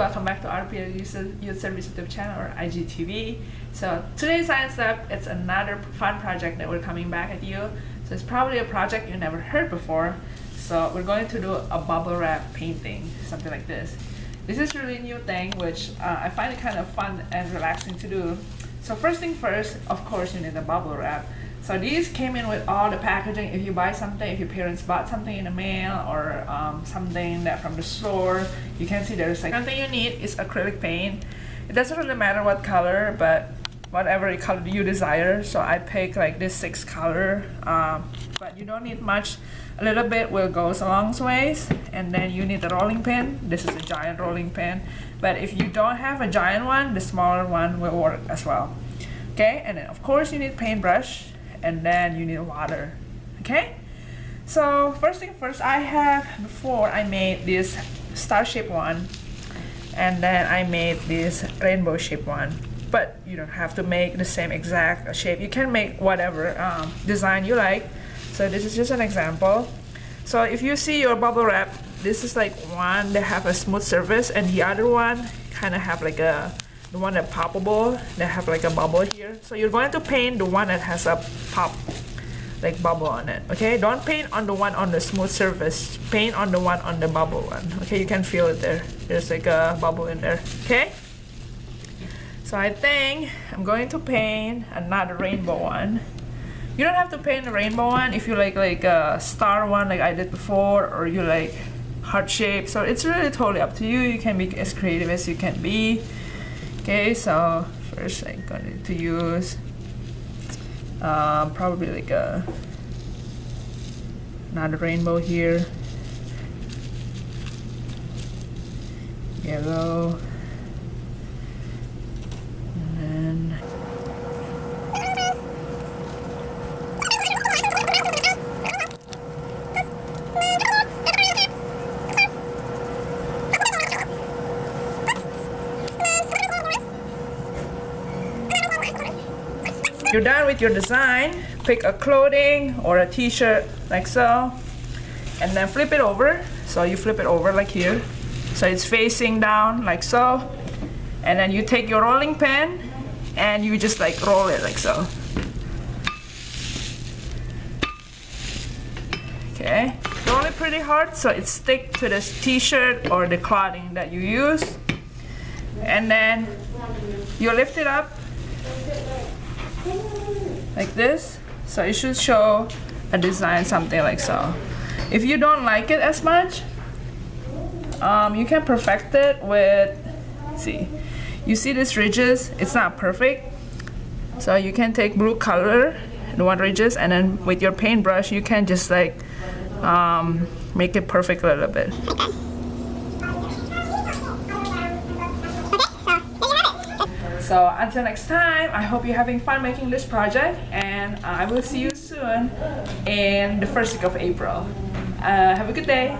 welcome back to RPL Youth Service YouTube channel, or IGTV. So today's science lab, it's another fun project that we're coming back at you. So it's probably a project you never heard before. So we're going to do a bubble wrap painting, something like this. This is really new thing, which I find it kind of fun and relaxing to do. So first thing first, of course, you need a bubble wrap. So these came in with all the packaging. If you buy something, if your parents bought something in the mail or something that from the store, you can see there's like something you need is acrylic paint. It doesn't really matter what color, but whatever color you desire. So I picked like this 6 color, but you don't need much. A little bit will go a long ways. And then you need a rolling pin. This is a giant rolling pin, but if you don't have a giant one, the smaller one will work as well. Okay, and then of course you need paintbrush. And then you need water. Okay, so first thing first, before I made this star shaped one, and then I made this rainbow shaped one, but you don't have to make the same exact shape. You can make whatever design you like. So this is just an example. So if you see your bubble wrap, this is like one that have a smooth surface, and the other one kind of have like the one that poppable, that have like a bubble here. So you're going to paint the one that has a pop, like bubble on it. Okay, don't paint on the one on the smooth surface. Paint on the one on the bubble one. Okay, you can feel it there. There's like a bubble in there. Okay. So I think I'm going to paint another rainbow one. You don't have to paint the rainbow one if you like a star one like I did before, or you like heart shape. So it's really totally up to you. You can be as creative as you can be. Okay, so first I'm going to use probably like another rainbow here, yellow, and then you're done with your design. Pick a clothing or a t-shirt like so, and then flip it over. So you flip it over like here, so it's facing down like so, and then you take your rolling pin and you just like roll it like so. Okay, roll it pretty hard so it stick to this t-shirt or the clothing that you use, and then you lift it up like this, so it should show a design something like so. If you don't like it as much, you can perfect it with, see, you see these ridges, it's not perfect, so you can take blue color, the one ridges, and then with your paintbrush you can just like make it perfect a little bit. So until next time, I hope you're having fun making this project, and I will see you soon in the first week of April. Have a good day.